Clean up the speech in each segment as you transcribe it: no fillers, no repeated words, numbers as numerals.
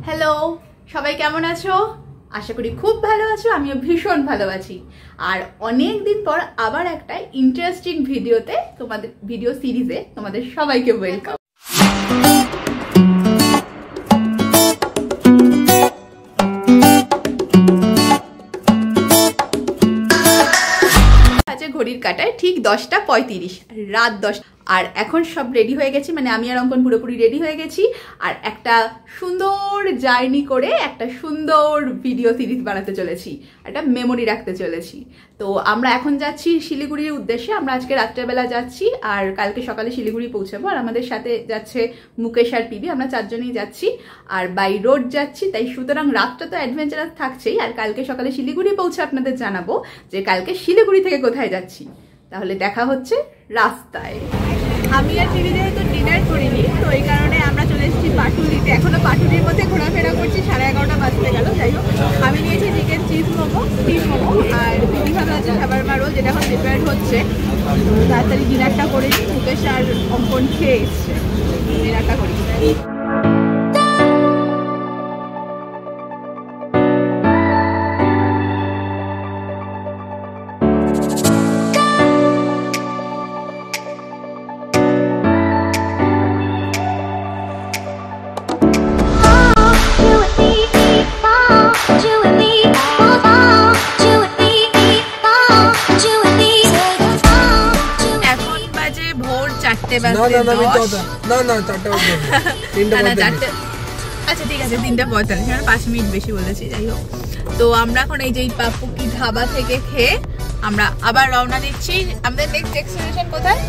Hello, সবাই কেমন আছো? আশা করি খুব ভালো আছো। আমিও ভীষণ ভালো আছি। আর অনেক দিন পর আবার একটা ইন্টারেস্টিং ভিডিওতে ভিডিও সিরিজে তোমাদের সবাইকে ওয়েলকাম। ঘড়ির কাটায় ঠিক 10:35, রাত 10। আর এখন সব রেডি হয়ে গেছি, মানে আমি আর অঙ্কন পুরোপুরি রেডি হয়ে গেছি। আর একটা সুন্দর জার্নি করে একটা সুন্দর ভিডিও সিরিজ বানাতে চলেছি, একটা মেমোরি রাখতে চলেছি। তো আমরা এখন যাচ্ছি শিলিগুড়ির উদ্দেশ্যে। আমরা আজকে রাত্রেবেলা যাচ্ছি আর কালকে সকালে শিলিগুড়ি পৌঁছাবো। আর আমাদের সাথে যাচ্ছে মুকেশ আর পিবি, আমরা চারজনেই যাচ্ছি আর বাই রোড যাচ্ছি। তাই সুতরাং রাতটা তো অ্যাডভেঞ্চারাস থাকছেই। আর কালকে সকালে শিলিগুড়ি পৌঁছে আপনাদের জানাবো যে কালকে শিলিগুড়ি থেকে কোথায় যাচ্ছি। তাহলে দেখা হচ্ছে রাস্তায়। আমি আর পিবি যেহেতু ডিনার করিনি, তো এই কারণে আমরা চলে এসেছি পাটুলিতে। এখনো পাটুলির মধ্যে ঘোরাফেরা করছি, 11:30 বাজতে গেল। যাই হোক, আমি নিয়েছি chicken cheese momo, steam momo, আর পিবি ভালো আছে শাবারমা রোল, যেটা এখন প্রিপেয়ার হচ্ছে। তাড়াতাড়ি ডিনারটা করে নিই। মুকেশ আর অঙ্কন খেয়ে এসছে, ডিনারটা করি। আচ্ছা ঠিক আছে, 3:45, 5 মিনিট বেশি বলেছি। যাই হোক, তো আমরা এখন এই যে পাপুকি ধাবা থেকে খেয়ে আমরা আবার রওনা দিচ্ছি। আমাদের নেক্সট ডেস্টিনেশন কোথায়?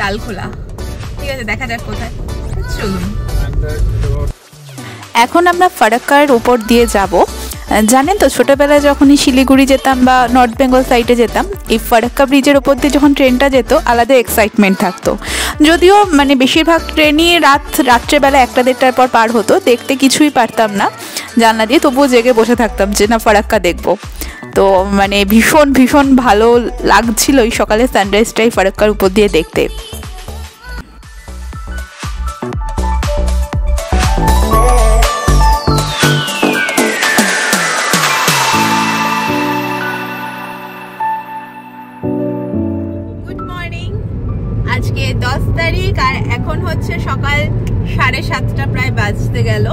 ডালখোলা। ঠিক আছে, দেখা যাক কোথায়। চলুন। এখন আমরা ফারাক্কার উপর দিয়ে যাব। জানেন তো, ছোটোবেলায় যখনই শিলিগুড়ি যেতাম বা নর্থ বেঙ্গল সাইডে যেতাম, এই ফারাক্কা ব্রিজের ওপর দিয়ে যখন ট্রেনটা যেত আলাদা এক্সাইটমেন্ট থাকতো। যদিও মানে বেশিরভাগ ট্রেনই রাত্রেবেলা 1-1:30টার পর পার হতো, দেখতে কিছুই পারতাম না জানলা দিয়ে, তবুও জেগে বসে থাকতাম যে না ফারাক্কা দেখবো। তো মানে ভীষণ ভীষণ ভালো লাগছিল এই সকালে সানরাইজটাই ফারাক্কার উপর দিয়ে দেখতে। আজকে 10 তারিখ আর এখন হচ্ছে সকাল 7:30 প্রায় বাজতে গেল।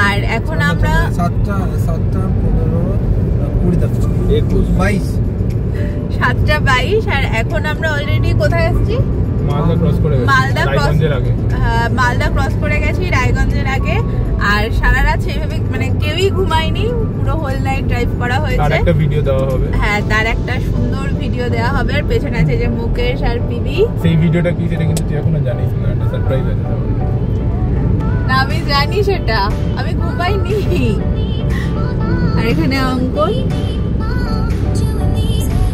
আর এখন আমরা 7:22 আর এখন আমরা অলরেডি কোথায় এসেছি? মালদা ক্রস করে গেছি, রায়গঞ্জের আগে। আর সারা রাত সেইভাবে মানে কেউই ঘুমায়নি, পুরো হোল নাইট ড্রাইভ করা হয়েছে। তার একটা ভিডিও দেওয়া হবে। হ্যাঁ, তার একটা সুন্দর ভিডিও দেওয়া হবে। আর পেছনে আছে যে মুকেশ আর পিবি। সেই ভিডিওটা কি সেটা কিন্তু তুই এখনো জানিস না, এটা সারপ্রাইজ আছে। না, আমি জানি সেটা, আমি ঘুমাইনি। আর এখানে অঙ্কন।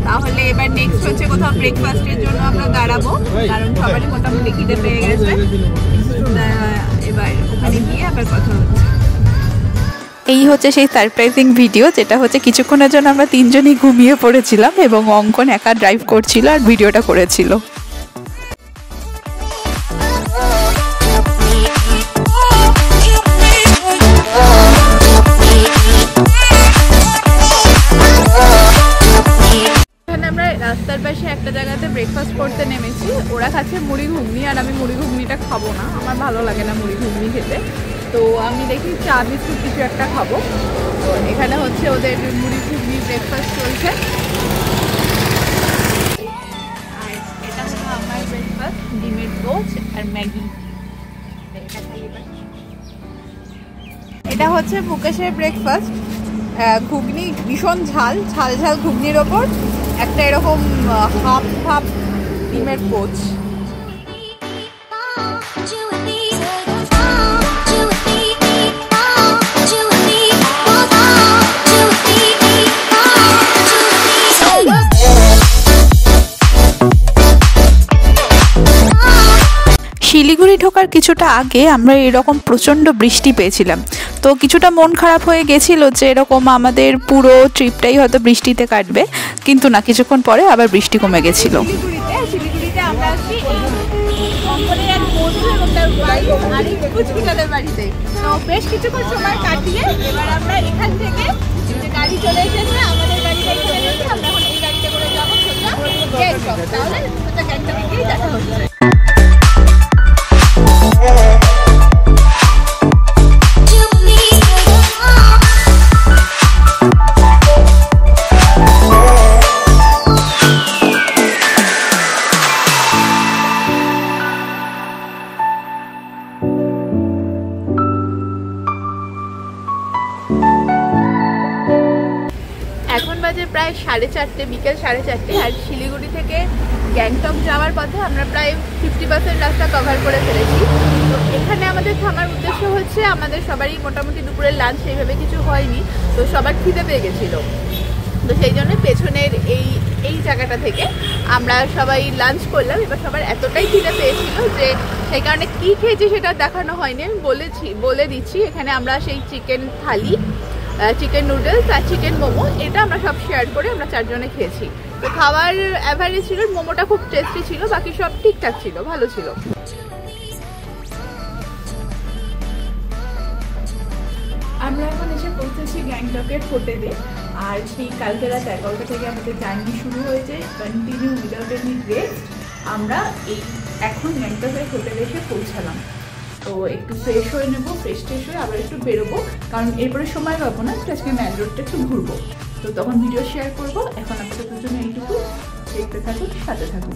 তাহলে এবার নেক্সট হচ্ছে কোথাও ব্রেকফাস্টের জন্য আমরা দাঁড়াবো, কারণ সবারই মোটামুটি খিদে পেয়ে গেছে। এবার ওখানে গিয়ে আবার কথা হচ্ছে। এই হচ্ছে সেই সারপ্রাইজিং ভিডিও, যেটা হচ্ছে কিছুক্ষণের জন্য আমরা তিনজনই ঘুমিয়ে পড়েছিলাম এবং অঙ্কন একা ড্রাইভ করছিল আর ভিডিওটা করেছিল। রাস্তার পাশে একটা জায়গাতে ব্রেকফাস্ট করতে নেমেছি। ওরা খাচ্ছে মুড়ি ঘুগনি আর আমি মুড়ি ঘুগনিটা খাবো না, আমার ভালো লাগে না মুড়ি ঘুগনি খেতে। তো আমি দেখি চা বিস্কুট কিছু একটা খাবো। তো এখানে হচ্ছে ওদের মুড়ি ঘুগনি ব্রেকফাস্ট চলছে। আর এটা হলো আমার ব্রেকফাস্ট, ডিমের পোচ আর ম্যাগি। এটা হচ্ছে মুকেশের ব্রেকফাস্ট, ঘুগনি ভীষণ ঝাল ঘুগনির ওপর একটা এরকম হাফ ডিমের পোচ। শিলিগুড়ি ঢোকার কিছুটা আগে আমরা এরকম প্রচণ্ড বৃষ্টি পেয়েছিলাম, তো কিছুটা মন খারাপ হয়ে গেছিল যে এরকম আমাদের পুরো ট্রিপটাই হয়তো বৃষ্টিতে কাটবে, কিন্তু না, কিছুক্ষণ পরে আবার বৃষ্টি কমে গেছিল। শিলিগুড়িতে আমরা আছি অঙ্কনের এক বন্ধু এবং তার আর এই কুচকুচাদের বাড়িতে। তো বেশ কিছুক্ষণ সময় কাটিয়ে এবার আমরা এখান থেকে যে গাড়ি চলে এসেছে, আমাদের গাড়িটা এখানে রেখে আমরা এখন এই গাড়িতে করে যাবো সোজা গ্যাংটক। তাহলে সোজা গ্যাংটকে গিয়ে দেখা হচ্ছে। এখন বাজে প্রায় 4:30, বিকেল 4:30। আর শিলিগুড়ি থেকে গ্যাংটক যাওয়ার পথে আমরা প্রায় 50% রাস্তা কভার করে ফেলেছি। তো এখানে আমাদের থামার উদ্দেশ্য হচ্ছে, আমাদের সবারই মোটামুটি দুপুরের লাঞ্চ সেইভাবে কিছু হয়নি, তো সবার খিদে পেয়ে গেছিলো। তো সেই জন্য পেছনের এই জায়গাটা থেকে আমরা সবাই লাঞ্চ করলাম। এবার সবার এতটাই খিদে পেয়েছিল যে সেই কারণে কী খেয়েছি সেটা দেখানো হয়নি। আমি বলে দিচ্ছি, এখানে আমরা সেই চিকেন থালি, চিকেন নুডলস আর চিকেন মোমো, এটা আমরা সব শেয়ার করে আমরা 4 জনে খেয়েছি। তো খাবার অ্যাভারেজ ছিল, মোমোটা খুব টেস্টি ছিল, বাকি সব ঠিকঠাক ছিল, ভালো ছিল। আমরা এখন এসে পৌঁছেছি গ্যাংটকের হোটেলে। আর সেই কালকে রাত 11টা থেকে আমাদের জার্নি শুরু হয়েছে, কন্টিনিউ উইদাউট এনি রেস্ট। আমরা এখন গ্যাংটকের হোটেলে এসে পৌঁছালাম। তো একটু ফ্রেশ হয়ে নেবো, ফ্রেশ হয়ে আবার একটু বেরোবো, কারণ এরপরে সময় পাবো না, আজকে ম্যান রোডটা একটু ঘুরবো। তো তখন ভিডিও শেয়ার করবো। এখন আপনাদের জন্য এইটুকু, দেখতে থাকুন, সাথে থাকুন।